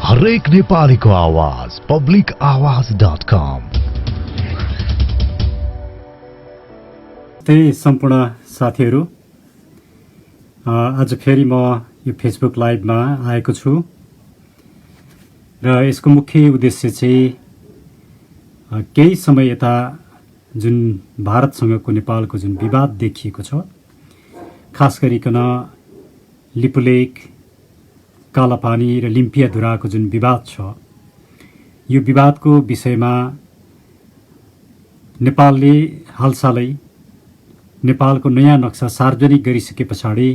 हरेक नेपालीको आवाज publicawaaz.com। त्यही सम्पूर्ण साथीहरू, आज फेरि म यो फेसबुक लाइभमा आएको छु र यसको मुख्य उद्देश्य चाहिँ केही समय यता जुन भारतसँगको नेपालको जुन विवाद देखिएको छ, खास गरिकन लिपुलेक, कालापानी र लिम्पियाधुराको जुन विवाद छ, यो विवादको विषयमा नेपालले हालसालै नेपालको नयाँ नक्सा सार्वजनिक गरिसके पछाडि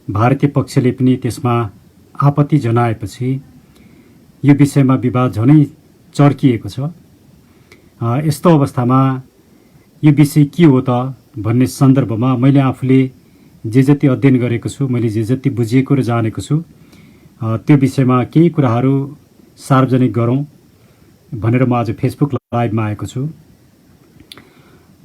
भारतीय पक्षले पनि त्यसमा आपत्ति जनाएपछि यो विषयमा विवाद झनै चर्किएको छ। यस्तो अवस्थामा यो विषय के हो त भन्ने सन्दर्भमा मैले आफूले जे जति अध्ययन गरेको छु, मैले जे जति बुझेको र जानेको छु, त्यो विषयमा केही कुराहरू सार्वजनिक गरौँ भनेर म आज फेसबुक लाइभमा आएको छु।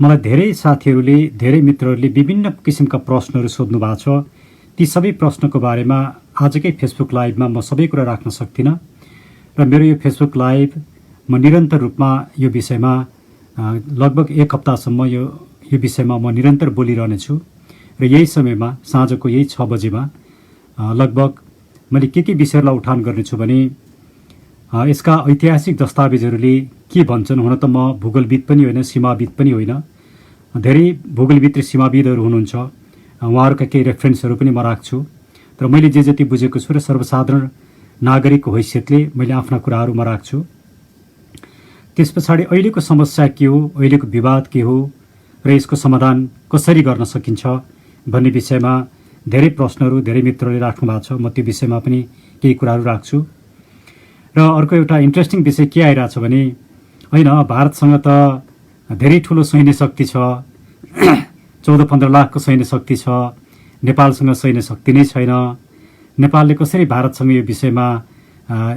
मलाई धेरै साथीहरूले, धेरै मित्रहरूले विभिन्न किसिमका प्रश्नहरू सोध्नु भएको छ। ती सबै प्रश्नको बारेमा आजकै फेसबुक लाइभमा म सबै कुरा राख्न सक्दिनँ र मेरो यो फेसबुक लाइभ म निरन्तर रूपमा यो विषयमा लगभग एक हप्तासम्म यो विषयमा म निरन्तर बोलिरहनेछु र यही समयमा साँझको यही 6 बजेमा लगभग मैले के विषयहरूलाई उठान गर्नेछु भने यसका ऐतिहासिक दस्तावेजहरूले के भन्छन्। हुन त म भूगोलविद पनि होइन, सीमाविद पनि होइन। धेरै भूगोलविद र सीमाविदहरू हुनुहुन्छ, उहाँहरूका केही रेफरेन्सहरू पनि म राख्छु। तर मैले जे जति बुझेको छु र सर्वसाधारण नागरिकको हैसियतले मैले आफ्ना कुराहरू म राख्छु। त्यस पछाडि अहिलेको समस्या के हो, अहिलेको विवाद के हो र यसको समाधान कसरी गर्न सकिन्छ भन्ने विषयमा धेरै प्रश्नहरू धेरै मित्रहरूले राख्नु भएको छ। म त्यो विषयमा पनि केही कुराहरू राख्छु। र अर्को एउटा इन्ट्रेस्टिङ विषय के आइरहेछ भने, होइन भारतसँग त धेरै ठुलो सैन्य शक्ति छ, 14-15 लाखको सैन्य शक्ति छ, नेपालसँग सैन्य शक्ति नै छैन, नेपालले कसरी भारतसँग यो विषयमा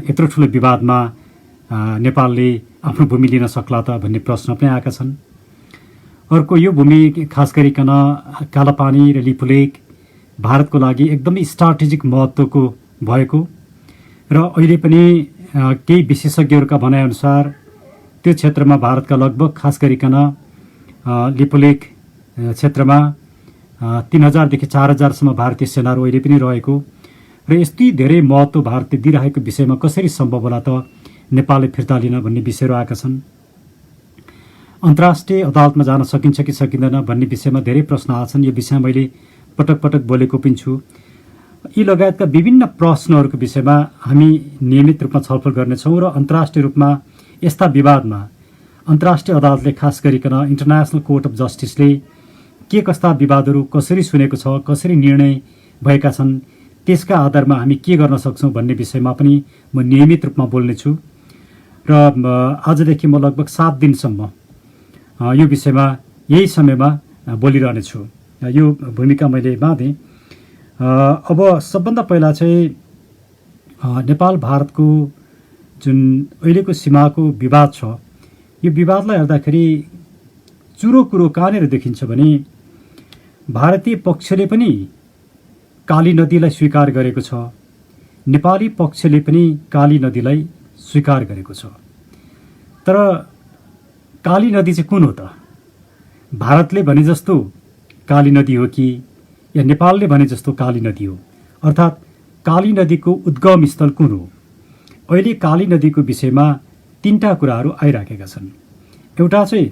यत्रो ठुलो विवादमा नेपालले आफ्नो भूमि लिन सक्ला त भन्ने प्रश्न पनि आएका छन्। अर्को, यो भूमि खास गरिकन कालापानी र लिपुलेक भारतको लागि एकदमै स्ट्राटेजिक महत्त्वको भएको र अहिले पनि केही विशेषज्ञहरूका भनाइअनुसार त्यो क्षेत्रमा भारतका लगभग खास गरिकन लिपुलेक क्षेत्रमा 3000 देखि 4000सम्म भारतीय सेनाहरू अहिले पनि रहेको र यति धेरै महत्त्व भारतले दिइरहेको विषयमा कसरी सम्भव होला त नेपालले फिर्ता लिन भन्ने विषयहरू आएका छन्। अन्तर्राष्ट्रिय अदालतमा जान सकिन्छ कि सकिँदैन भन्ने विषयमा धेरै प्रश्न आछन्। यो विषयमा मैले पटक पटक बोलेको पनि छु। यी लगायतका विभिन्न प्रश्नहरूको विषयमा हामी नियमित रूपमा छलफल गर्नेछौँ र अन्तर्राष्ट्रिय रूपमा यस्ता विवादमा अन्तर्राष्ट्रिय अदालतले खास गरिकन इन्टरनेसनल कोर्ट अफ जस्टिसले के कस्ता विवादहरू कसरी सुनेको छ, कसरी निर्णय भएका छन्, त्यसका आधारमा हामी के गर्न सक्छौँ भन्ने विषयमा पनि म नियमित रूपमा बोल्नेछु। र आजदेखि म लगभग 7 दिनसम्म यो विषयमा यही समयमा बोलिरहनेछु। यो भूमिका मैले बाँधेँ। अब सबभन्दा पहिला चाहिँ नेपाल भारतको जुन अहिलेको सीमाको विवाद छ, यो विवादलाई हेर्दाखेरि चुरो कुरो कहाँनिर देखिन्छ भने भारतीय पक्षले पनि काली नदीलाई स्वीकार गरेको छ, नेपाली पक्षले पनि काली नदीलाई स्वीकार गरेको छ। तर काली नदी चाहिँ कुन हो त? भारतले भने जस्तो काली नदी हो कि या नेपालले भने जस्तो काली नदी हो? अर्थात् काली नदीको उद्गम स्थल कुन हो? अहिले काली नदीको विषयमा 3टा कुराहरू आइराखेका छन्। एउटा चाहिँ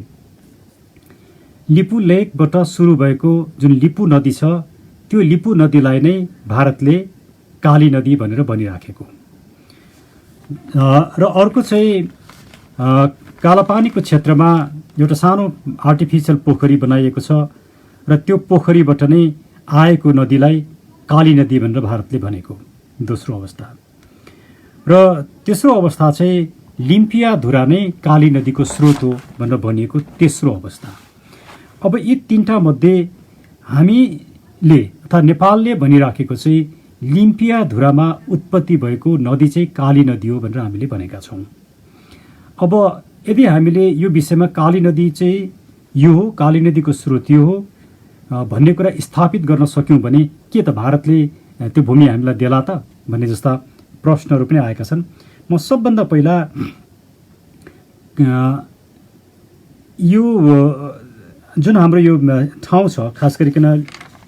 लिपु लेकबाट सुरु भएको जुन लिपु नदी छ, त्यो लिपु नदीलाई नै भारतले काली नदी भनेर भनिराखेको र अर्को चाहिँ कालापानीको क्षेत्रमा एउटा सानो आर्टिफिसियल पोखरी बनाइएको छ र त्यो पोखरीबाट नै आएको नदीलाई काली नदी भनेर भारतले भनेको दोस्रो अवस्था। र तेस्रो अवस्था चाहिँ लिम्पियाधुरा नै काली नदीको स्रोत हो भनेर भनिएको तेस्रो अवस्था। अब यी 3टा मध्ये हामीले अथवा नेपालले भनिराखेको चाहिँ लिम्पियाधुरामा उत्पत्ति भएको नदी चाहिँ काली नदी हो भनेर हामीले भनेका छौँ। अब यदि हामीले यो विषयमा काली नदी चाहिँ यो हो, काली नदीको स्रोत यो हो भन्ने कुरा स्थापित गर्न सक्यौँ भने के त भारतले त्यो भूमि हामीलाई देला त भन्ने जस्ता प्रश्नहरू पनि आएका छन्। म सबभन्दा पहिला यो जुन हाम्रो यो ठाउँ छ, खास गरिकन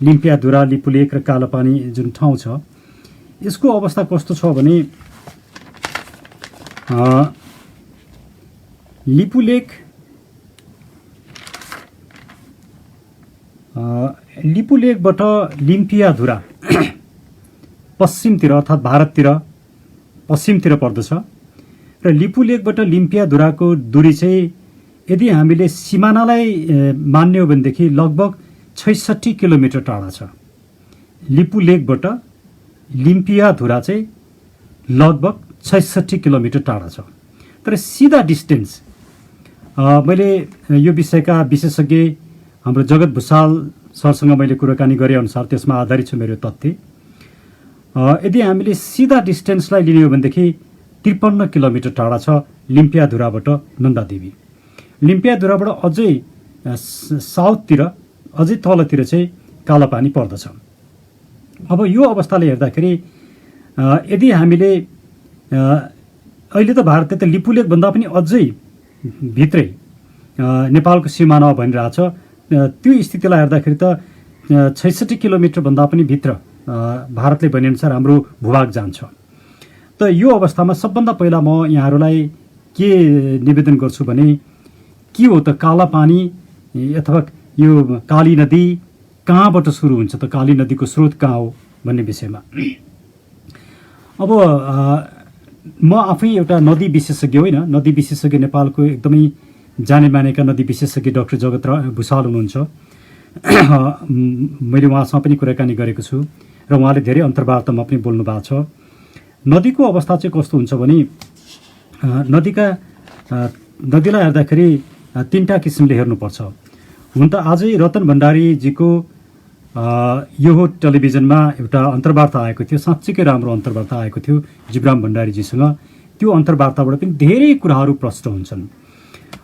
लिम्पियाधुरा, लिपुलेक र कालापानी जुन ठाउँ छ, यसको अवस्था कस्तो छ भने लिपुलेकबाट लिम्पियाधुरा पश्चिमतिर अर्थात् भारततिर पश्चिमतिर पर्दछ र लिपुलेकबाट लिम्पियाधुराको दूरी चाहिँ यदि हामीले सिमानालाई मान्ने हो भनेदेखि लगभग 66 किलोमिटर टाढा छ। लिपुलेकबाट लिम्पियाधुरा चाहिँ लगभग 66 किलोमिटर टाढा छ। तर सिधा डिस्टेन्स मैले यो विषयका विशेषज्ञ हाम्रो जगत भुषाल सरसँग मैले कुराकानी गरे अनुसार त्यसमा आधारित छ मेरो तथ्य। यदि हामीले सिधा डिस्टेन्सलाई लिने हो भनेदेखि 53 किलोमिटर टाढा छ लिम्पियाधुराबाट नन्दादेवी। लिम्पियाधुराबाट अझै साउथतिर, अझै तलतिर चाहिँ कालापानी पर्दछ। अब यो अवस्थाले हेर्दाखेरि यदि हामीले अहिले त भारतले त लिपुलेकभन्दा पनि अझै भित्रै नेपालको सिमाना भनिरहेछ, त्यो स्थितिलाई हेर्दाखेरि त 66 किलोमिटरभन्दा पनि भित्र भारतले भनेअनुसार हाम्रो भूभाग जान्छ। त यो अवस्थामा सबभन्दा पहिला म यहाँहरूलाई के निवेदन गर्छु भने के हो त कालापानी अथवा यो काली नदी कहाँबाट सुरु हुन्छ त, काली नदीको स्रोत कहाँ हो भन्ने विषयमा। अब म आफै एउटा नदी विशेषज्ञ होइन, नदी विशेषज्ञ नेपालको एकदमै जाने मानेका नदी विशेषज्ञ डाक्टर जगत भुषाल हुनुहुन्छ। मैले उहाँसँग पनि कुराकानी गरेको छु र उहाँले धेरै अन्तर्वार्तामा पनि बोल्नु भएको छ। नदीको अवस्था चाहिँ कस्तो हुन्छ भने नदीलाई हेर्दाखेरि तीनटा किसिमले हेर्नुपर्छ। हुन त आजै रतन भण्डारीजीको यो टेलिभिजनमा एउटा अन्तर्वार्ता आएको थियो, साँच्चीकै राम्रो अन्तर्वार्ता आएको थियो जिब्राम भण्डारीजीसँग। त्यो अन्तर्वार्ताबाट पनि धेरै कुराहरू प्रष्ट हुन्छन्।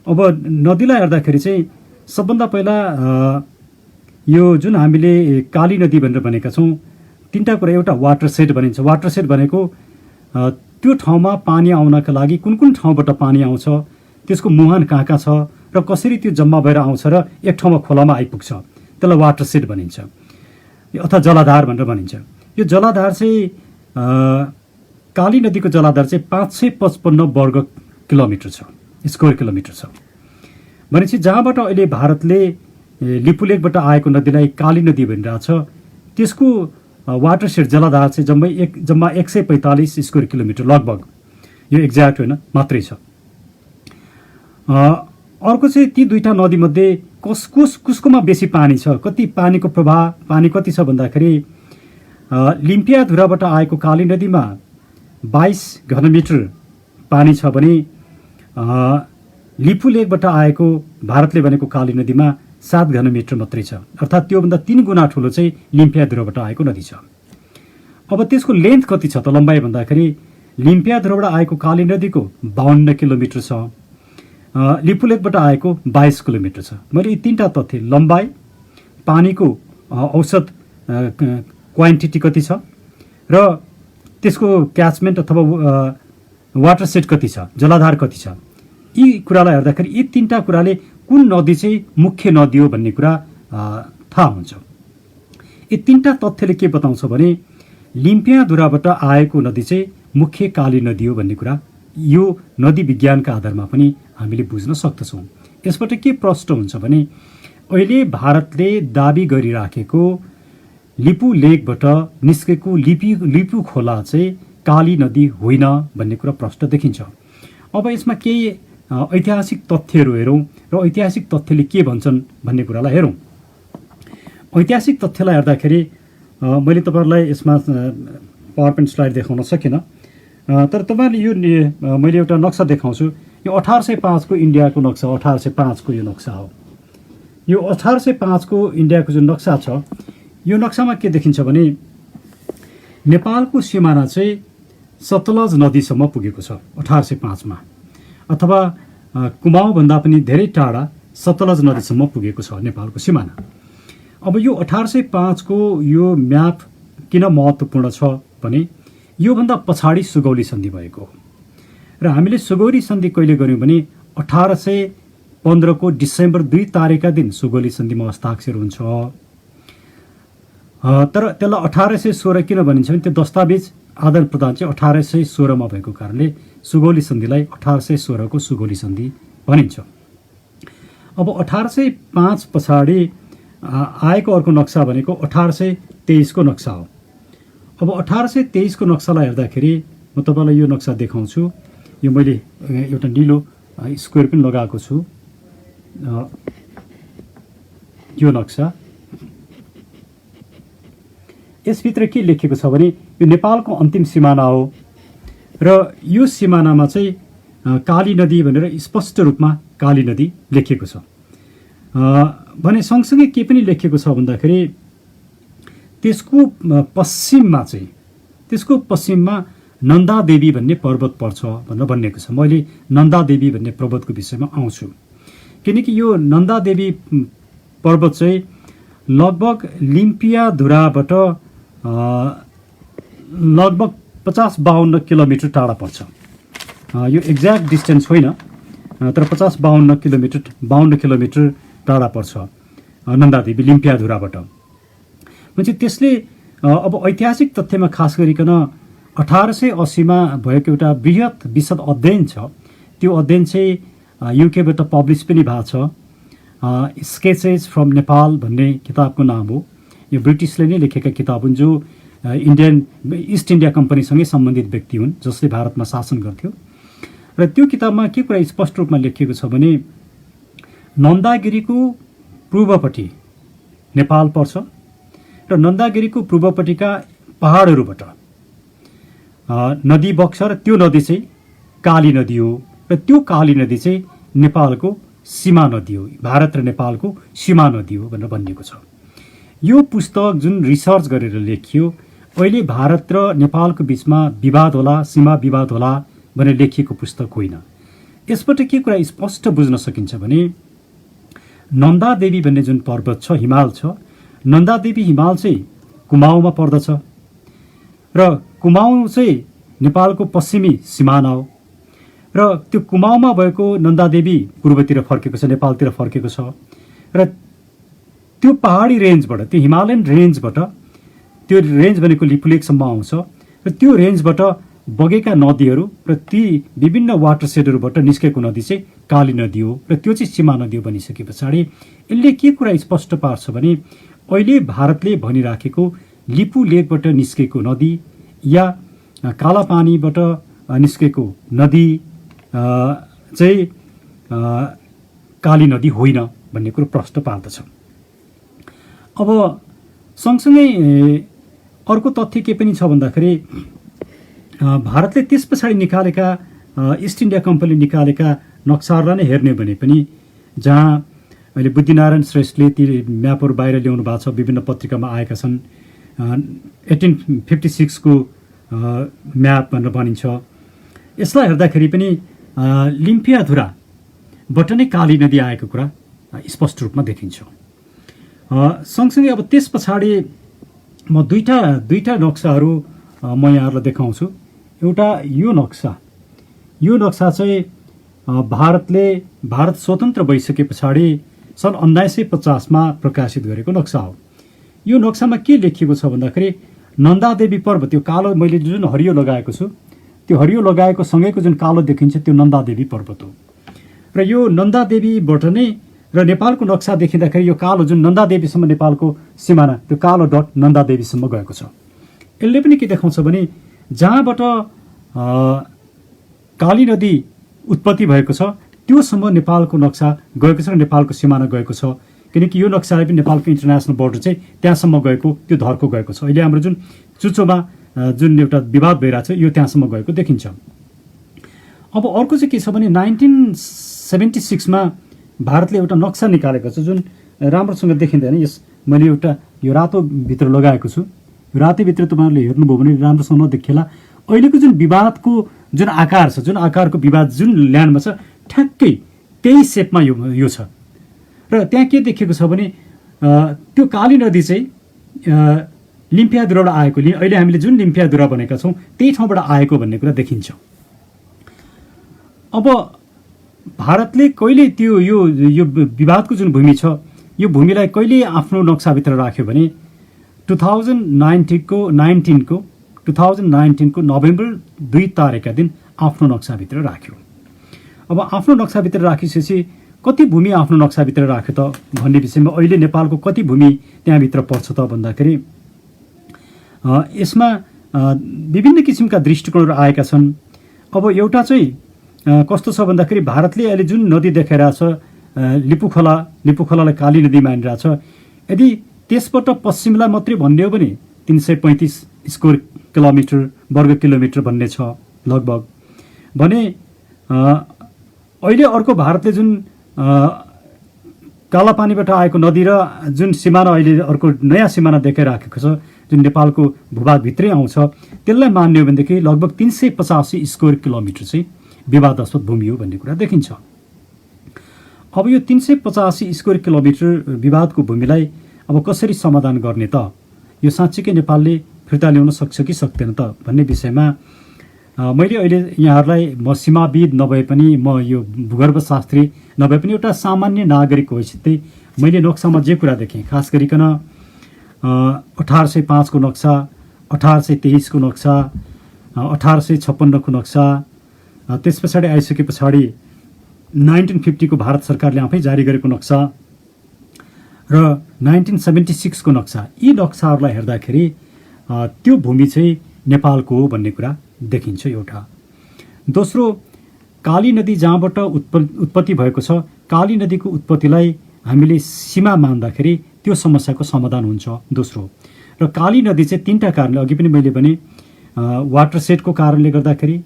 अब नदीलाई हेर्दाखेरि चाहिँ सबभन्दा पहिला यो जुन हामीले काली नदी भनेर भनेका छौँ, तीनटा कुरा। एउटा वाटरसेड भनिन्छ। वाटरसेड भनेको त्यो ठाउँमा पानी आउनका लागि कुन कुन ठाउँबाट पानी आउँछ, त्यसको मुहान कहाँ कहाँ छ र कसरी त्यो जम्मा भएर आउँछ र एक ठाउँमा खोलामा आइपुग्छ, त्यसलाई वाटरसेड भनिन्छ अथवा जलाधार भनेर भनिन्छ। यो जलाधार चाहिँ काली नदीको जलाधार चाहिँ 555 वर्ग किलोमिटर छ, स्क्वायर किलोमिटर छ। भनेपछि जहाँबाट अहिले भारतले लिपुलेकबाट आएको नदीलाई काली नदी भनिरहेछ, त्यसको वाटरसेड जलाधार चाहिँ जम्मा 145 स्क्वायर किलोमिटर लगभग, यो एक्ज्याक्ट होइन मात्रै छ। अर्को चाहिँ ती दुईटा नदीमध्ये कसकोमा बेसी पानी छ, कति पानीको प्रवाह, पानी कति छ भन्दाखेरि लिम्पियाधुराबाट आएको काली नदीमा 22 घनमिटर पानी छ भने लिपुलेकबाट आएको भारतले भनेको काली नदीमा 7 घनमिटर मात्रै छ। अर्थात् त्योभन्दा 3 गुणा ठुलो चाहिँ लिम्पियाधुराबाट आएको नदी छ। अब त्यसको लेन्थ कति छ त, लम्बाइ भन्दाखेरि लिम्पियाधुराबाट आएको काली नदीको 52 किलोमिटर छ, लिपुलेकबाट आएको 22 किलोमिटर छ। मैले यी तीनटा तथ्य, लम्बाइ, पानीको औसत क्वान्टिटी कति छ र त्यसको क्याचमेन्ट अथवा वाटरसेड कति छ, जलाधार कति छ, यी कुरालाई हेर्दाखेरि यी तीनटा कुराले कुन नदी चाहिँ मुख्य नदी हो भन्ने कुरा थाहा हुन्छ। यी तीनटा तथ्यले के बताउँछ भने लिम्पियाधुराबाट आएको नदी चाहिँ मुख्य काली नदी हो भन्ने कुरा यो नदी विज्ञानका आधारमा पनि हामीले बुझ्न सक्दछौँ। यसबाट के प्रष्ट हुन्छ भने अहिले भारतले दाबी गरिराखेको लिपु लेकबाट निस्केको लिपु खोला चाहिँ काली नदी होइन भन्ने कुरा प्रष्ट देखिन्छ। अब यसमा केही ऐतिहासिक तथ्यहरू हेरौँ र ऐतिहासिक तथ्यले के भन्छन् भन्ने कुरालाई हेरौँ। ऐतिहासिक तथ्यलाई हेर्दाखेरि मैले तपाईँहरूलाई यसमा पावर पोइन्ट स्लाइड देखाउन सकिनँ, तर तपाईँहरूले यो मैले एउटा नक्सा देखाउँछु। यो 1805 को इन्डियाको नक्सा, 1805 को यो नक्सा हो। यो 1805 को इन्डियाको जुन नक्सा छ, यो नक्सामा के देखिन्छ भने नेपालको सिमाना चाहिँ सतलज नदीसम्म पुगेको छ 1805 मा, अथवा कुमाउँभन्दा पनि धेरै टाढा सतलज नदीसम्म पुगेको छ नेपालको सिमाना। अब यो 1805 को यो म्याप किन महत्त्वपूर्ण छ भने योभन्दा पछाडि सुगौली सन्धि भएको हो। र हामीले सुगौली सन्धि कहिले गऱ्यौँ भने 1815 को डिसेम्बर 2 तारिकका दिन सुगौली सन्धिमा हस्ताक्षर हुन्छ। तर त्यसलाई 1816 किन भनिन्छ भने त्यो दस्तावेज आदान प्रदान चाहिँ 1816 मा भएको कारणले सुगौली सन्धिलाई 1816 को सुगौली सन्धि भनिन्छ। अब 1805 पछाडि आएको अर्को नक्सा भनेको 1823 को नक्सा हो। अब 1823 को नक्सालाई हेर्दाखेरि म तपाईँलाई यो नक्सा देखाउँछु। यो मैले एउटा निलो स्क्वायर पनि लगाएको छु। यो नक्सा, यसभित्र के लेखेको छ भने यो नेपालको अन्तिम सिमाना हो र यो सिमानामा चाहिँ काली नदी भनेर स्पष्ट रूपमा काली नदी लेखिएको छ। भने सँगसँगै के पनि लेखिएको छ भन्दाखेरि त्यसको पश्चिममा नन्दादेवी भन्ने पर्वत पर्छ भनेर भनिएको छ। मैले नन्दादेवी भन्ने पर्वतको विषयमा आउँछु, किनकि यो नन्दादेवी पर्वत चाहिँ लगभग लिम्पियाधुराबाट लगभग 50-52 किलोमिटर टाढा पर्छ। यो एक्ज्याक्ट डिस्टेन्स होइन, तर 50-52 किलोमिटर टाढा पर्छ नन्दादेवी लिम्पियाधुराबाट। म्हणजे त्यसले अब ऐतिहासिक तथ्यमा खास गरिकन 1880 मा भएको एउटा बृहत विशद अध्ययन छ। त्यो अध्ययन चाहिँ युकेबाट पब्लिस पनि भएको छ। स्केचेस फ्रम नेपाल भन्ने किताबको नाम हो। यो ब्रिटिसले नै लेखेका किताब हुन्, जो ईस्ट इन्डिया कम्पनीसँगै सम्बन्धित व्यक्ति हुन् जसले भारतमा शासन गर्थ्यो। र त्यो किताबमा के कुरा स्पष्ट रूपमा लेखिएको छ भने नन्दागिरीको पूर्वपट्टि नेपाल पर्छ र नन्दागिरीको पूर्वपट्टिका पहाडहरूबाट नदी बग्छ र त्यो नदी चाहिँ काली नदी हो र त्यो काली नदी चाहिँ नेपालको सीमा नदी हो, भारत र नेपालको सीमा नदी हो भनेर भनिएको छ। यो पुस्तक जुन रिसर्च गरेर लेखियो, अहिले भारत र नेपालको बीचमा विवाद होला, सीमा विवाद होला भनेर लेखिएको पुस्तक होइन। यसबाट के कुरा स्पष्ट बुझ्न सकिन्छ भने नन्दादेवी भन्ने जुन पर्वत छ, हिमाल छ, नन्दादेवी हिमाल चाहिँ कुमाऊँमा पर्दछ र कुमाऊँ चाहिँ नेपालको पश्चिमी सिमाना हो र त्यो कुमाऊँमा भएको नन्दादेवी पूर्वतिर फर्केको छ, नेपालतिर फर्केको छ र त्यो पहाडी रेन्जबाट, त्यो हिमालयन रेन्जबाट, त्यो रेन्ज भनेको लिपुलेकसम्म आउँछ र त्यो रेन्जबाट बगेका नदीहरू र ती विभिन्न वाटरसेडहरूबाट निस्केको नदी चाहिँ काली नदी हो र त्यो चाहिँ सीमा नदी हो भनिसके पछाडि यसले के कुरा स्पष्ट पार्छ भने अहिले भारतले भनिराखेको लिपु लेकबाट निस्केको नदी या कालापानीबाट निस्केको नदी चाहिँ काली नदी होइन भन्ने कुरो प्रश्न पार्दछ। अब सँगसँगै अर्को तथ्य के पनि छ भन्दाखेरि भारतले त्यस पछाडि निकालेका इस्ट इन्डिया कम्पनीले निकालेका नक्साहरूलाई नै हेर्ने भने पनि जहाँ अहिले बुद्धिनारायण श्रेष्ठले ती म्यापहरू बाहिर ल्याउनु भएको छ, विभिन्न पत्रिकामा आएका छन्। 1856 को म्याप भनेर भनिन्छ। यसलाई हेर्दाखेरि पनि लिम्पियाधुराबाट नै काली नदी आएको कुरा स्पष्ट रूपमा देखिन्छ। सँगसँगै अब त्यस पछाडि म दुईटा नक्साहरू म यहाँहरूलाई देखाउँछु। एउटा यो नक्सा चाहिँ भारत स्वतन्त्र भइसके पछाडि सन् 1950 मा प्रकाशित गरेको नक्सा हो। यो नक्सामा के लेखिएको छ भन्दाखेरि नन्दादेवी पर्वत, त्यो कालो मैले जुन हरियो लगाएको छु, त्यो हरियो लगाएको सँगैको जुन कालो देखिन्छ त्यो नन्दादेवी पर्वत हो र यो नन्दादेवीबाट नै र नेपालको नक्सा देखिँदाखेरि यो कालो जुन नन्दादेवीसम्म नेपालको सिमाना, त्यो कालो डट नन्दादेवीसम्म गएको छ। यसले पनि के देखाउँछ भने जहाँबाट काली नदी उत्पत्ति भएको छ त्योसम्म नेपालको नक्सा गएको छ र नेपालको सिमाना गएको छ। किनकि यो नक्साले पनि नेपालको इन्टरनेसनल बोर्डर चाहिँ त्यहाँसम्म गएको, त्यो धर्को गएको छ। अहिले हाम्रो जुन चुचोमा जुन एउटा विवाद भइरहेको छ यो त्यहाँसम्म गएको देखिन्छ। अब अर्को चाहिँ के छ भने 1976 मा भारतले एउटा नक्सा निकालेको छ जुन राम्रोसँग देखिँदैन। मैले एउटा यो रातो भित्र लगाएको छु। यो रातो भित्र तपाईँहरूले हेर्नुभयो भने राम्रोसँग नदेखिएला। अहिलेको जुन विवादको जुन आकार छ, जुन आकारको विवाद जुन ल्यान्डमा छ, ठ्याक्कै त्यही सेपमा यो छ। र त्यहाँ के देखिएको छ भने त्यो काली नदी चाहिँ लिम्पियाधुराबाट आएको, अहिले हामीले जुन लिम्पियाधुरा भनेका छौँ त्यही ठाउँबाट आएको भन्ने कुरा देखिन्छ। अब भारतले कहिले त्यो यो विवादको जुन भूमि छ यो भूमिलाई कहिले आफ्नो नक्साभित्र राख्यो भने 2019को नोभेम्बर 2 तारिकका दिन आफ्नो नक्साभित्र राख्यो। अब आफ्नो नक्साभित्र राखिसकेपछि कति भूमि आफ्नो नक्साभित्र राख्यो त भन्ने विषयमा अहिले नेपालको कति भूमि त्यहाँभित्र पर्छ त भन्दाखेरि यसमा विभिन्न किसिमका दृष्टिकोणहरू आएका छन्। अब एउटा चाहिँ कस्तो छ भन्दाखेरि भारतले अहिले जुन नदी देखाइरहेछ लिपु खोलालाई काली नदी मानिरहेछ, यदि त्यसबाट पश्चिमलाई मात्रै भन्ने हो भने 335 स्क्वायर किलोमिटर वर्ग किलोमिटर भन्ने छ लगभग। भने अहिले अर्को भारतले जुन कालापानीबाट आएको नदी र जुन सिमाना अहिले अर्को नयाँ सिमाना देखाइराखेको छ जुन नेपालको भूभागभित्रै आउँछ, त्यसलाई मान्ने हो भनेदेखि लगभग 385 स्क्वायर किलोमिटर चाहिँ विवादास्पद भूमि हो भन्ने कुरा देखिन्छ। अब यो 385 स्क्वायर किलोमिटर विवादको भूमिलाई अब कसरी समाधान गर्ने त, यो साँच्चीकै नेपालले फिर्ता ल्याउन सक्छ कि सक्दैन त भन्ने विषयमा मैले अहिले यहाँहरूलाई म सीमाविद नभए पनि म यो भूगर्भशास्त्री नभए पनि एउटा सामान्य नागरिक हैसियतले मैले नक्सामा जे कुरा देखेँ, खास गरिकन 1805 को नक्सा, 1823 को नक्सा, 1856 को नक्सा, त्यस पछाडि आइसके पछाडि 1950 को भारत सरकारले आफै जारी गरेको नक्सा र 1976 को नक्सा, यी नक्साहरूलाई हेर्दाखेरि त्यो भूमि चाहिँ नेपालको हो भन्ने कुरा देखिन्छ एउटा। दोस्रो, काली नदी जहाँबाट उत्पत्ति भएको छ, काली नदीको उत्पत्तिलाई हामीले सीमा मान्दाखेरि त्यो समस्याको समाधान हुन्छ। दोस्रो, र काली नदी चाहिँ 3टा कारणले, अघि पनि मैले भने वाटर सेटको कारणले गर्दाखेरि,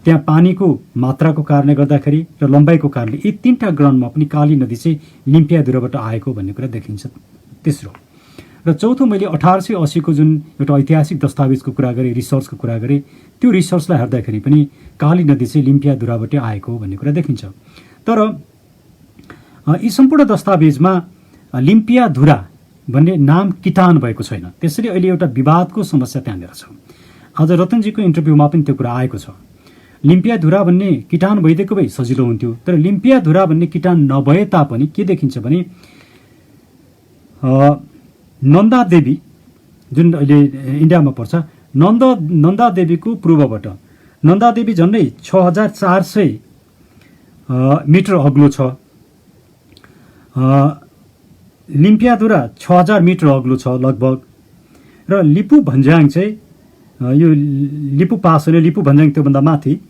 त्यहाँ पानीको मात्राको कारणले गर्दाखेरि र लम्बाइको कारणले, यी 3टा ग्रहणमा पनि काली नदी चाहिँ लिम्पियाधुराबाट आएको भन्ने कुरा देखिन्छ। तेस्रो र चौथो, मैले 1880 को जुन एउटा ऐतिहासिक दस्तावेजको कुरा गरेँ, रिसर्चको कुरा गरेँ, त्यो रिसर्चलाई हेर्दाखेरि पनि काली नदी चाहिँ लिम्पियाधुराबाट आएको हो भन्ने कुरा देखिन्छ। तर यी सम्पूर्ण दस्तावेजमा लिम्पियाधुरा भन्ने नाम किटान भएको छैन। त्यसरी अहिले एउटा विवादको समस्या त्यहाँनिर छ। आज रतनजीको इन्टरभ्यूमा पनि त्यो कुरा आएको छ। लिम्पियाधुरा भन्ने किटान भइदिएको भए सजिलो हुन्थ्यो, तर लिम्पियाधुरा भन्ने किटान नभए तापनि के देखिन्छ भने नन्दा देवी जुन अहिले इन्डियामा पर्छ, नन्दा देवीको पूर्वबाट नन्दा देवी झन्डै 6400 मिटर अग्लो छ, लिम्पियाधुरा 6000 मिटर अग्लो छ लगभग, र लिपु भन्ज्याङ चाहिँ यो लिपु पास होइन, लिपु भन्ज्याङ त्योभन्दा माथि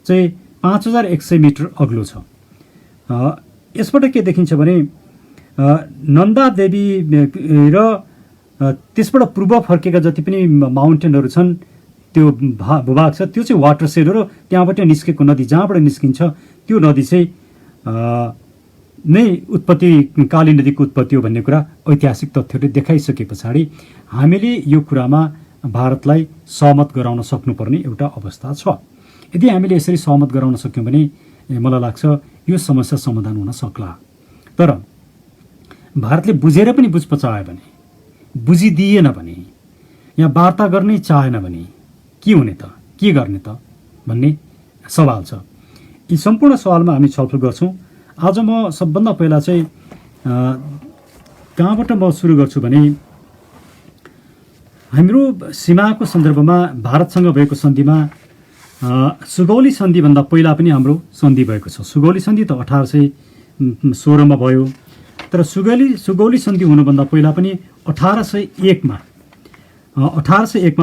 चाहिँ 5100 मिटर अग्लो छ। यसबाट के देखिन्छ भने नन्दा देवी र त्यसबाट पूर्व फर्केका जति पनि माउन्टेनहरू छन्, त्यो भूभाग छ, त्यो चाहिँ वाटर सेड हो र त्यहाँबाट निस्केको नदी जहाँबाट निस्किन्छ त्यो नदी चाहिँ नै उत्पत्ति, काली नदीको उत्पत्ति हो भन्ने कुरा ऐतिहासिक तथ्यहरूले देखाइसके पछाडि हामीले यो कुरामा भारतलाई सहमत गराउन सक्नुपर्ने एउटा अवस्था छ। यदि हामीले यसरी सहमत गराउन सक्यौँ भने मलाई लाग्छ यो समस्या समाधान हुन सक्ला। तर भारतले बुझेर पनि बुझ पचायो भने, बुझिदिएन भने, यहाँ वार्ता गर्नै चाहेन भने के हुने त, के गर्ने त भन्ने सवाल छ। यी सम्पूर्ण सवालमा हामी छलफल गर्छौँ। आज म सबभन्दा पहिला चाहिँ कहाँबाट म सुरु गर्छु भने हाम्रो सीमाको सन्दर्भमा भारतसँग भएको सन्धिमा सुगौली सन्धिभन्दा पहिला पनि हाम्रो सन्धि भएको छ। सुगौली सन्धि त 1816 मा भयो, तर सुगौली सन्धि हुनुभन्दा पहिला पनि 1801 मा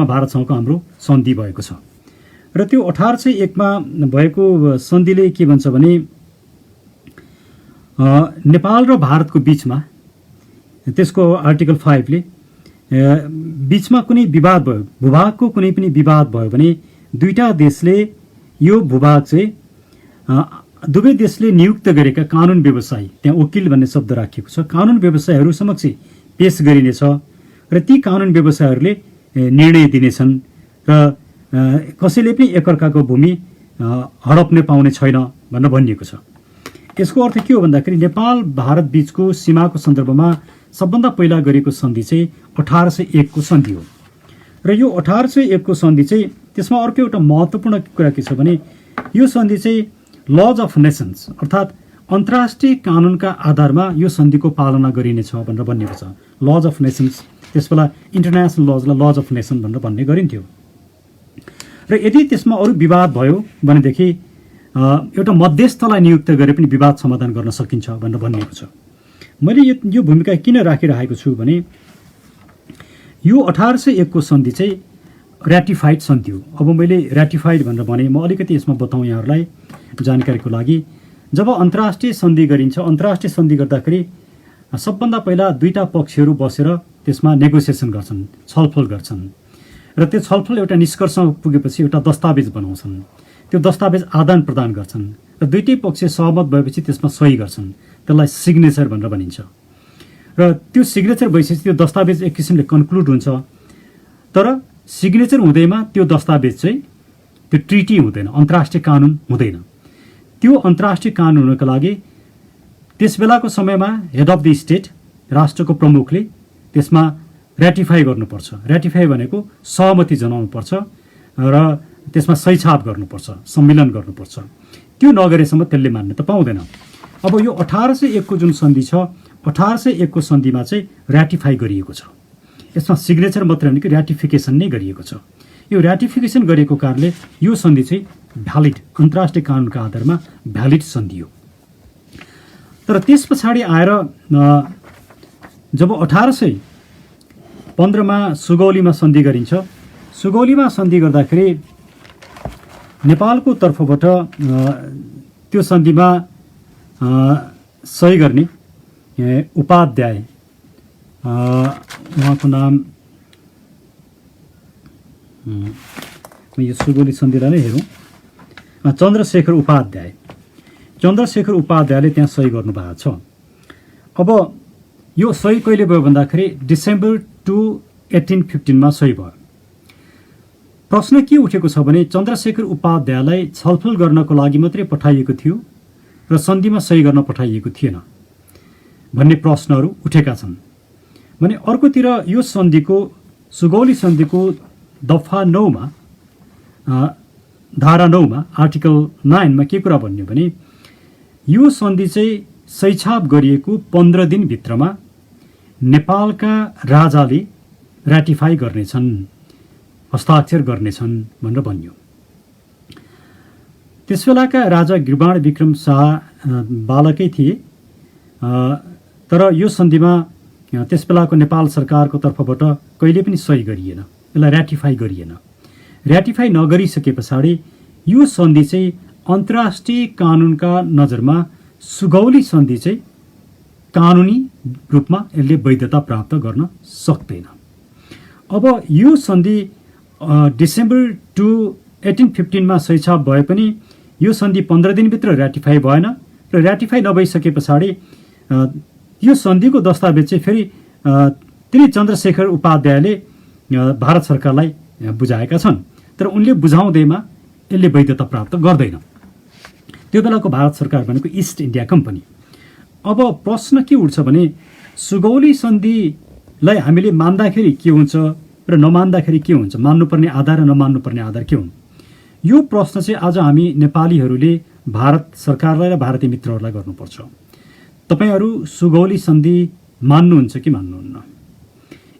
भारतसँगको हाम्रो सन्धि भएको छ। र त्यो 1801 मा भएको सन्धिले के भन्छ भने नेपाल र भारतको बिचमा, त्यसको आर्टिकल 5 ले बिचमा कुनै विवाद भयो, भूभागको कुनै पनि विवाद भयो भने दुईटा देशले यो भूभाग चाहिँ दुवै देशले नियुक्त गरेका कानुन व्यवसायी, त्यहाँ वकिल भन्ने शब्द राखिएको छ, कानुन व्यवसायीहरू समक्ष पेश गरिनेछ र ती कानुन व्यवसायीहरूले निर्णय दिनेछन् र कसैले पनि एकअर्काको भूमि हडप्ने पाउने छैन भनेर भनिएको छ। यसको अर्थ के हो भन्दाखेरि नेपाल भारत बीचको सीमाको सन्दर्भमा सबभन्दा पहिला गरेको सन्धि चाहिँ 1801 को सन्धि हो। र यो 1801 को सन्धि चाहिँ त्यसमा अर्को एउटा महत्त्वपूर्ण कुरा के छ भने यो सन्धि चाहिँ लज अफ नेसन्स अर्थात् अन्तर्राष्ट्रिय कानुनका आधारमा यो सन्धिको पालना गरिनेछ भनेर भनिएको छ। लज अफ नेसन्स, त्यसबेला इन्टरनेसनल लजलाई लज अफ नेसन भनेर भन्ने गरिन्थ्यो। र यदि त्यसमा अरू विवाद भयो भनेदेखि एउटा मध्यस्थलाई नियुक्त गरे पनि विवाद समाधान गर्न सकिन्छ भनेर भनिएको छ। मैले यो भूमिका किन राखिरहेको छु भने यो 1801 को सन्धि चाहिँ ऱ्याटिफाइड सन्धि हो। अब मैले ऱ्याटिफाइड भनेर भने म अलिकति यसमा बताउँ यहाँहरूलाई जानकारीको लागि। जब अन्तर्राष्ट्रिय सन्धि गरिन्छ, अन्तर्राष्ट्रिय सन्धि गर्दाखेरि सबभन्दा पहिला दुईटा पक्षहरू बसेर त्यसमा नेगोसिएसन गर्छन्, छलफल गर्छन् र त्यो छलफल एउटा निष्कर्षमा पुगेपछि एउटा दस्तावेज बनाउँछन्। त्यो दस्तावेज आदान प्रदान गर्छन् र दुईटै पक्ष सहमत भएपछि त्यसमा सही गर्छन्। त्यसलाई सिग्नेचर भनेर भनिन्छ। र त्यो सिग्नेचर भइसकेपछि त्यो दस्तावेज एक किसिमले कन्क्लुड हुन्छ। तर सिग्नेचर हुँदैमा त्यो दस्तावेज चाहिँ त्यो ट्रिटी हुँदैन, अन्तर्राष्ट्रिय कानुन हुँदैन। त्यो अन्तर्राष्ट्रिय कानुन हुनको लागि त्यस बेलाको समयमा हेड अफ द स्टेट, राष्ट्रको प्रमुखले त्यसमा ऱ्याटिफाई गर्नुपर्छ। ऱ्याटिफाई भनेको सहमति जनाउनुपर्छ र त्यसमा सही छाप गर्नुपर्छ, सम्मिलन गर्नुपर्छ। त्यो नगरेसम्म त्यसले मान्यता पाउँदैन। अब यो 1801 को जुन सन्धि छ, 1801 को सन्धिमा चाहिँ ऱ्याटिफाई गरिएको छ। यसमा सिग्नेचर मात्र होइन कि ऱ्याटिफिकेसन नै गरिएको छ। यो ऱ्याटिफिकेसन गरेको कारणले यो सन्धि चाहिँ भ्यालिड, अन्तर्राष्ट्रिय कानुनका आधारमा भ्यालिड सन्धि हो। तर त्यस पछाडि आएर जब 1815 मा सुगौलीमा सन्धि गरिन्छ, सुगौलीमा सन्धि गर्दाखेरि नेपालको तर्फबाट त्यो सन्धिमा सही गर्ने उपाध्याय, उहाँको नाम यो सुगौली सन्धिलाई नै हेरौँ, चन्द्रशेखर उपाध्याय। चन्द्रशेखर उपाध्यायले त्यहाँ सही गर्नुभएको छ। अब यो सही कहिले भयो भन्दाखेरि डिसेम्बर 2, 1815 मा सही भयो। प्रश्न के उठेको छ भने चन्द्रशेखर उपाध्यायलाई छलफल गर्नको लागि मात्रै पठाइएको थियो र सन्धिमा सही गर्न पठाइएको थिएन भन्ने प्रश्नहरू उठेका छन्। भने अर्कोतिर यो सन्धिको, सुगौली सन्धिको दफा 9 मा, धारा 9 मा, आर्टिकल 9 मा के कुरा भन्यो भने यो सन्धि चाहिँ सहीछाप गरिएको 15 दिनभित्रमा नेपालका राजाले ऱ्याटिफाई गर्नेछन्, हस्ताक्षर गर्नेछन् भनेर भन्यो। त्यसबेलाका राजा गिर्वाण विक्रम शाह बालकै थिए। तर यो सन्धिमा त्यसबेलाको नेपाल सरकारको तर्फबाट कहिले पनि सही गरिएन, यसलाई ऱ्याटिफाई गरिएन। ऱ्याटिफाई नगरिसके पछाडि यो सन्धि चाहिँ अन्तर्राष्ट्रिय कानुनका नजरमा सुगौली सन्धि चाहिँ कानुनी रूपमा यसले वैधता प्राप्त गर्न सक्दैन। अब यो सन्धि डिसेम्बर 2, 1815 मा सहीछाप भए पनि यो सन्धि 15 दिनभित्र ऱ्याटिफाई भएन र ऱ्याटिफाई नभइसके पछाडि यो सन्धिको दस्तावेज चाहिँ फेरि तिनी चन्द्रशेखर उपाध्यायले भारत सरकारलाई बुझाएका छन्। तर उनले बुझाउँदैमा यसले वैधता प्राप्त गर्दैन। त्यो बेलाको भारत सरकार भनेको इस्ट इन्डिया कम्पनी। अब प्रश्न के उठ्छ भने सुगौली सन्धिलाई हामीले मान्दाखेरि के हुन्छ र नमान्दाखेरि के हुन्छ, मान्नुपर्ने आधार र नमान्नुपर्ने आधार के हुन्, यो प्रश्न चाहिँ आज हामी नेपालीहरूले भारत सरकारलाई र भारतीय मित्रहरूलाई गर्नुपर्छ। तपाईहरू सुगौली सन्धि मान्नुहुन्छ कि मान्नुहुन्न?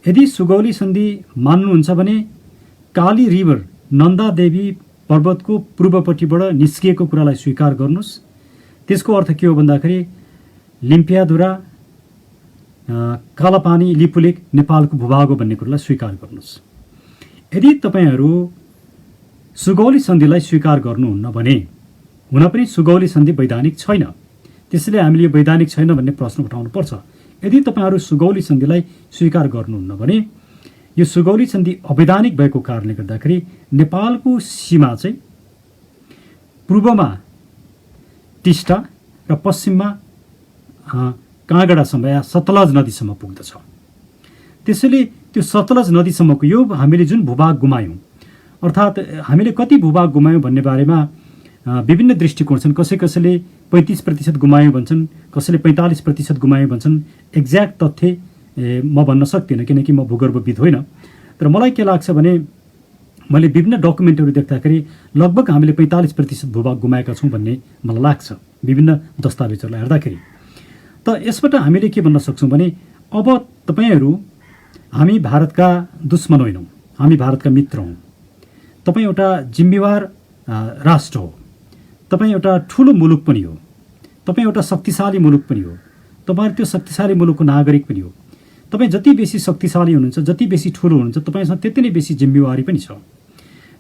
यदि सुगौली सन्धि मान्नुहुन्छ भने काली रिभर, नन्दा देवी पर्वतको पूर्वपट्टिबाट निस्किएको कुरालाई स्वीकार गर्नुहोस्। त्यसको अर्थ के हो भन्दाखेरि लिम्पियाधुरा, कालापानी, लिपुलेक नेपालको भूभाग हो भन्ने कुरालाई स्वीकार गर्नुहोस्। यदि तपाईहरू सुगौली सन्धिलाई स्वीकार गर्नुहुन्न भने हुन पनि सुगौली सन्धि वैधानिक छैन, त्यसैले हामीले यो वैधानिक छैन भन्ने प्रश्न उठाउनु पर्छ। यदि तपाईहरू सुगौली सन्धिलाई स्वीकार गर्नुहुन्न भने यो सुगौली सन्धि अवैधानिक भएको कारणले गर्दाखेरि नेपालको सीमा चाहिँ पूर्वमा टिस्टा र पश्चिममा काँगडासम्म या सतलज नदीसम्म पुग्दछ। त्यसैले त्यो सतलज नदीसम्मको यो हामीले जुन भूभाग गुमायौँ, अर्थात् हामीले कति भूभाग गुमायौँ भन्ने बारेमा विभिन्न दृष्टिकोण छन्। कसैले 35% गुमायौँ भन्छन्, कसैले 45% गुमायौँ भन्छन्। एक्ज्याक्ट तथ्य म भन्न सक्दिनँ किनकि म भूगर्भविद होइन। तर मलाई के लाग्छ भने मैले विभिन्न डकुमेन्टहरू देख्दाखेरि लगभग हामीले 45% भूभाग गुमाएका छौँ भन्ने मलाई लाग्छ विभिन्न दस्तावेजहरूलाई हेर्दाखेरि। त यसबाट हामीले के भन्न सक्छौँ भने अब तपाईहरू हामी भारतका दुश्मन होइनौँ, हामी भारतका मित्र हौँ। तपाईँ एउटा जिम्मेवार राष्ट्र हो, तपाईँ एउटा ठुलो मुलुक पनि हो, तपाईँ एउटा शक्तिशाली मुलुक पनि हो, तपाईँ त्यो शक्तिशाली मुलुकको नागरिक पनि हो। तपाईँ जति बेसी शक्तिशाली हुनुहुन्छ, जति बेसी ठुलो हुनुहुन्छ, तपाईँसँग त्यति नै बेसी जिम्मेवारी पनि छ।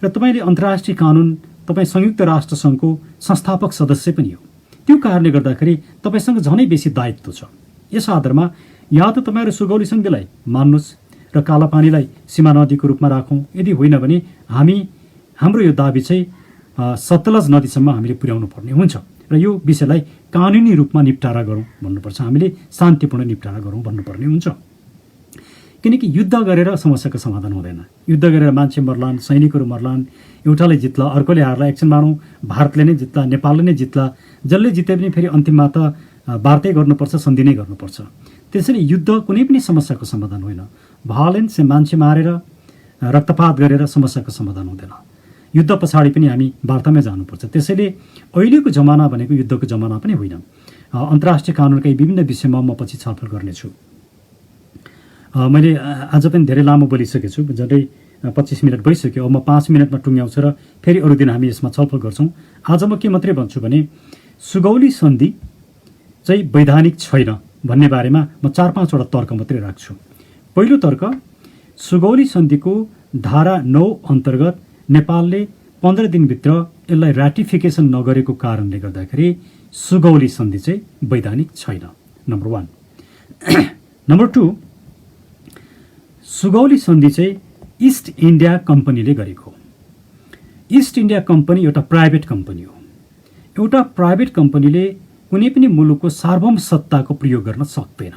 र तपाईँले अन्तर्राष्ट्रिय कानुन, तपाईँ संयुक्त राष्ट्र सङ्घको संस्थापक सदस्य पनि हो। त्यो कारणले गर्दाखेरि तपाईँसँग झनै बेसी दायित्व छ। यस आधारमा या त तपाईँहरू सुगौली सन्धिलाई मान्नुहोस् र कालापानीलाई सीमा नदीको रूपमा राखौँ, यदि होइन भने हाम्रो यो दाबी चाहिँ सतलज नदीसम्म हामीले पुर्याउनु पर्ने हुन्छ र यो विषयलाई कानुनी रूपमा निपटारा गरौँ भन्नुपर्छ, हामीले शान्तिपूर्ण निपटारा गरौँ भन्नुपर्ने हुन्छ। किनकि युद्ध गरेर समस्याको समाधान हुँदैन। युद्ध गरेर मान्छे मर्लान्, सैनिकहरू मर्लान्, एउटाले जित्ला, अर्कोले हार्ला, एकछिन मानौँ भारतले नै जित्ला, नेपालले नै जित्ला, जसले जिते पनि फेरि अन्तिममा त वार्तै गर्नुपर्छ, सन्धि नै गर्नुपर्छ। त्यसैले युद्ध कुनै पनि समस्याको समाधान होइन। भायोलेन्स, मान्छे मारेर रक्तपात गरेर समस्याको समाधान हुँदैन। युद्ध पछाडि पनि हामी वार्तामै जानुपर्छ। त्यसैले अहिलेको जमाना भनेको युद्धको जमाना पनि होइन। अन्तर्राष्ट्रिय कानुनका विभिन्न विषयमा म पछि छलफल गर्नेछु। मैले आज पनि धेरै लामो बोलिसकेको छु, झन्डै 25 मिनट भइसक्यो। अब म 5 मिनटमा टुङ्ग्याउँछु र फेरि अरू दिन हामी यसमा छलफल गर्छौँ। आज म के मात्रै भन्छु भने सुगौली सन्धि चाहिँ वैधानिक छैन भन्ने बारेमा म 4-5 वटा तर्क मात्रै राख्छु। पहिलो तर्क, सुगौली सन्धिको धारा 9 अन्तर्गत नेपालले 15 दिनभित्र यसलाई राटिफिकेसन नगरेको कारणले गर्दाखेरि सुगौली सन्धि चाहिँ वैधानिक छैन, नम्बर 1। नम्बर 2, सुगौली सन्धि चाहिँ इस्ट इन्डिया कम्पनीले गरेको। इस्ट इन्डिया कम्पनी एउटा प्राइभेट कम्पनी हो। एउटा प्राइभेट कम्पनीले कुनै पनि मुलुकको सार्वभौम सत्ताको प्रयोग गर्न सक्दैन।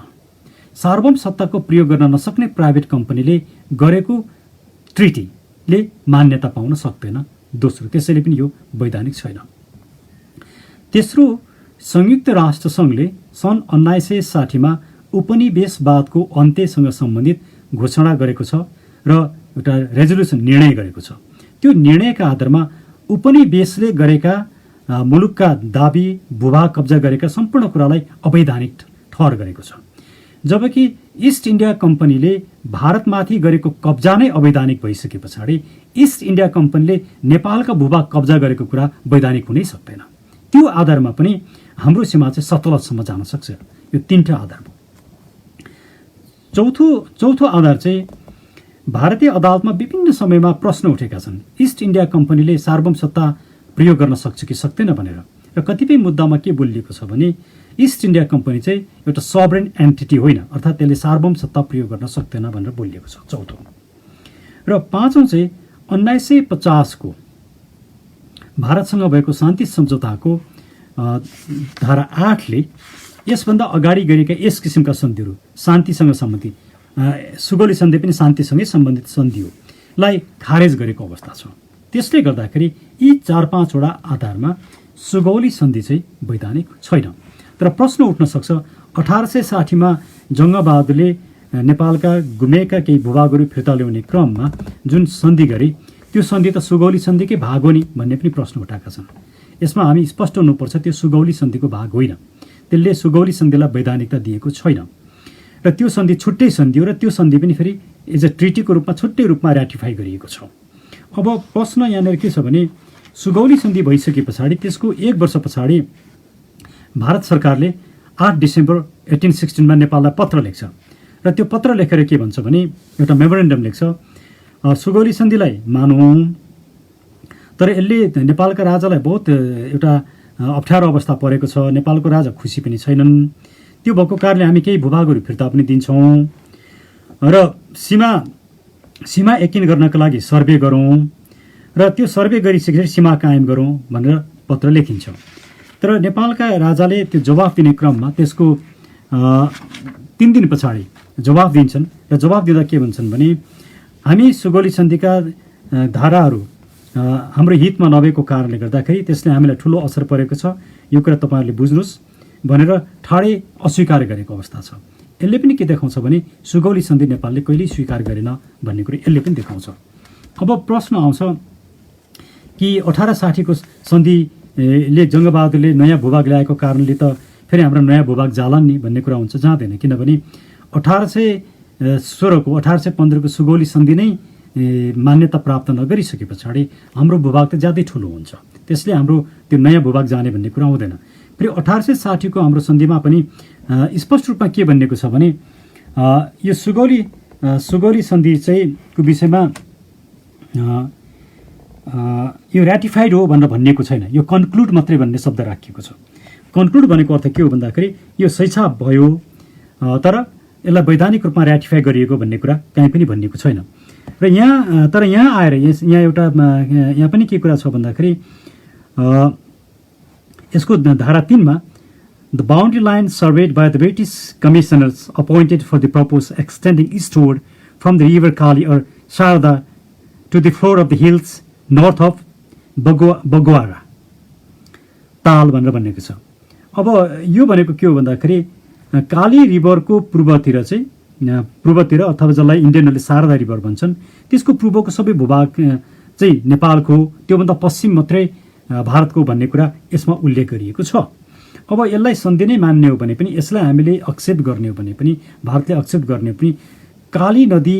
सार्वभौम सत्ताको प्रयोग गर्न नसक्ने प्राइभेट कम्पनीले गरेको ट्रिटीले मान्यता पाउन सक्दैन। दोस्रो, त्यसैले पनि यो वैधानिक छैन। तेस्रो, संयुक्त राष्ट्र सङ्घले सन् 1960 उपनिवेशवादको अन्त्यसँग सम्बन्धित घोषणा गरेको छ र एउटा रेजोल्युसन, निर्णय गरेको छ। त्यो निर्णयका आधारमा उपनिवेशले गरेका मुलुकका दाबी, भूभाग कब्जा गरेका सम्पूर्ण कुरालाई अवैधानिक ठहर गरेको छ। जबकि इस्ट इन्डिया कम्पनीले भारतमाथि गरेको कब्जा नै अवैधानिक भइसके पछाडि इस्ट इन्डिया कम्पनीले नेपालका भूभाग कब्जा गरेको कुरा वैधानिक हुनै सक्दैन। त्यो आधारमा पनि हाम्रो सीमा चाहिँ सतलजसम्म जान सक्छ। यो 3वटा आधार हो। चौथो आधार चाहिँ भारतीय अदालतमा विभिन्न समयमा प्रश्न उठेका छन्, इस्ट इन्डिया कम्पनीले सार्वभौम सत्ता प्रयोग गर्न सक्छ कि सक्दैन भनेर। र कतिपय मुद्दामा के बोलिएको छ भने इस्ट इन्डिया कम्पनी चाहिँ एउटा सबरेन एन्टिटी होइन, अर्थात् त्यसले सार्वभौम सत्ता प्रयोग गर्न सक्दैन भनेर बोलिएको छ, चौथो। र 5औं चाहिँ 1950 को भारतसँग भएको शान्ति सम्झौताको धारा 8 ले यसभन्दा अगाडि गरेका यस किसिमका सन्धिहरू, शान्तिसँग सम्बन्धित, सुगौली सन्धि पनि शान्तिसँगै सम्बन्धित सन्धि हो, लाई खारेज गरेको अवस्था छ। त्यसले गर्दाखेरि यी 4-5 वटा आधारमा सुगौली सन्धि चाहिँ वैधानिक छैन। तर प्रश्न उठ्न सक्छ, 1860 जङ्गबहादुरले नेपालका गुमेका केही भूभागहरू फिर्ता ल्याउने क्रममा जुन सन्धि गरे, त्यो सन्धि त सुगौली सन्धिकै भाग हो नि भन्ने पनि प्रश्न उठाएका छन्। यसमा हामी स्पष्ट हुनुपर्छ, त्यो सुगौली सन्धिको भाग होइन। त्यसले सुगौली सन्धिलाई वैधानिकता दिएको छैन र त्यो सन्धि छुट्टै सन्धि हो र त्यो सन्धि पनि फेरि एज अ ट्रिटीको रूपमा छुट्टै रूपमा ऱ्याटिफाई गरिएको छ। अब प्रश्न यहाँनिर के छ भने सुगौली सन्धि भइसके पछाडि त्यसको 1 वर्ष पछाडि भारत सरकारले 8 डिसेम्बर 1816 नेपाललाई पत्र लेख्छ र त्यो पत्र लेखेर के भन्छ भने एउटा मेमोरेन्डम लेख्छ, सुगौली सन्धिलाई मानौँ तर यसले नेपालका राजालाई बहुत एउटा अप्ठ्यारो अवस्था परेको छ, नेपालको राजा खुसी पनि छैनन्, त्यो भएको कारणले हामी केही भूभागहरू फिर्ता पनि दिन्छौँ र सीमा यकिन गर्नका लागि सर्वे गरौँ र त्यो सर्वे गरिसकेपछि सीमा कायम गरौँ भनेर पत्र लेखिन्छ। तर नेपालका राजाले त्यो जवाफ दिने क्रममा त्यसको 3 दिन पछाडि जवाफ दिन्छन् र जवाफ दिँदा के भन्छन् भने हामी सुगौली सन्धिका धाराहरू हाम्रो हितमा नभएको कारणले गर्दाखेरि त्यसले हामीलाई ठुलो असर परेको छ, यो कुरा तपाईँहरूले बुझ्नुहोस् भनेर ठाडै अस्वीकार गरेको अवस्था छ। यसले पनि के देखाउँछ भने सुगौली सन्धि नेपालले कहिल्यै स्वीकार गरेन भन्ने कुरो यसले पनि देखाउँछ। अब प्रश्न आउँछ कि 1860 को सन्धिले जङ्गबहादुरले नयाँ भूभाग ल्याएको कारणले त फेरि हाम्रो नयाँ भूभाग जालान् नि भन्ने कुरा हुन्छ, जाँदैन। किनभने 1816 को 1815 को सुगौली सन्धि नै मान्यता प्राप्त नगरिसके पछाडि हाम्रो भूभाग त ज्यादै ठुलो हुन्छ, त्यसले हाम्रो त्यो नयाँ भूभाग जाने भन्ने कुरा आउँदैन। फेरि 1860 को हाम्रो सन्धिमा पनि स्पष्ट रूपमा के भनिएको छ भने यो सुगौली सन्धि चाहिँ को विषयमा यो ऱ्याटिफाइड हो भनेर भनिएको छैन, यो कन्क्लुड मात्रै भन्ने शब्द राखिएको छ। कन्क्लुड भनेको अर्थ के हो भन्दाखेरि यो शैक्षा भयो तर यसलाई वैधानिक रूपमा ऱ्याटिफाई गरिएको भन्ने कुरा कहीँ पनि भनिएको छैन। र यहाँ आएर यहाँ एउटा यहाँ पनि के कुरा छ भन्दाखेरि यसको धारा 3 मा the boundary line surveyed by the British commissioners appointed for the purpose extending eastward from the river Kali और Sharda to the floor of the hills north of Bagwara Tal भनेर भनेको छ। अब यो भनेको के हो भन्दाखेरि काली रिभरको पूर्वतिर अथवा जसलाई इन्डियनहरूले शारदा रिभर भन्छन् त्यसको पूर्वको सबै भूभाग चाहिँ नेपालको, त्योभन्दा पश्चिम मात्रै भारतको भन्ने कुरा यसमा उल्लेख गरिएको छ। अब यसलाई सन्धि नै मान्ने हो भने पनि, यसलाई हामीले एक्सेप्ट गर्ने हो भने पनि, भारतले एक्सेप्ट गर्ने हो पनि काली नदी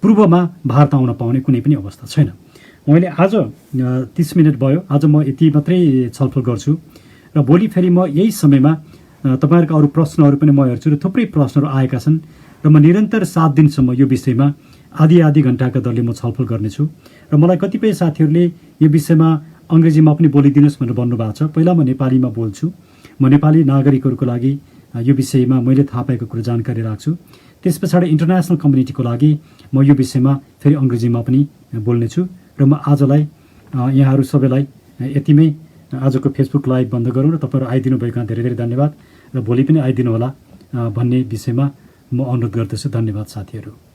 पूर्वमा भारत आउन पाउने कुनै पनि अवस्था छैन। मैले आज 30 मिनट भयो, आज म यति मात्रै छलफल गर्छु र भोलि फेरि म यही समयमा तपाईँहरूको अरू प्रश्नहरू पनि म हेर्छु र थुप्रै प्रश्नहरू आएका छन् र म निरन्तर 7 दिनसम्म यो विषयमा आधी घन्टाका दरले म छलफल गर्नेछु। र मलाई कतिपय साथीहरूले यो विषयमा अङ्ग्रेजीमा पनि बोलिदिनुहोस् भनेर भन्नुभएको छ। पहिला म नेपालीमा बोल्छु, म नेपाली नागरिकहरूको लागि यो विषयमा मैले थाहा पाएको कुरो जानकारी राख्छु। त्यस पछाडि इन्टरनेसनल कम्युनिटीको लागि म यो विषयमा फेरि अङ्ग्रेजीमा पनि बोल्नेछु। र म आजलाई यहाँहरू सबैलाई यतिमै आजको फेसबुक लाइभ बन्द गरौँ र तपाईँहरू आइदिनु भएकोमा धेरै धेरै धन्यवाद र भोलि पनि आइदिनु होला भन्ने विषयमा म अनुरोध गर्दछु। धन्यवाद साथीहरू।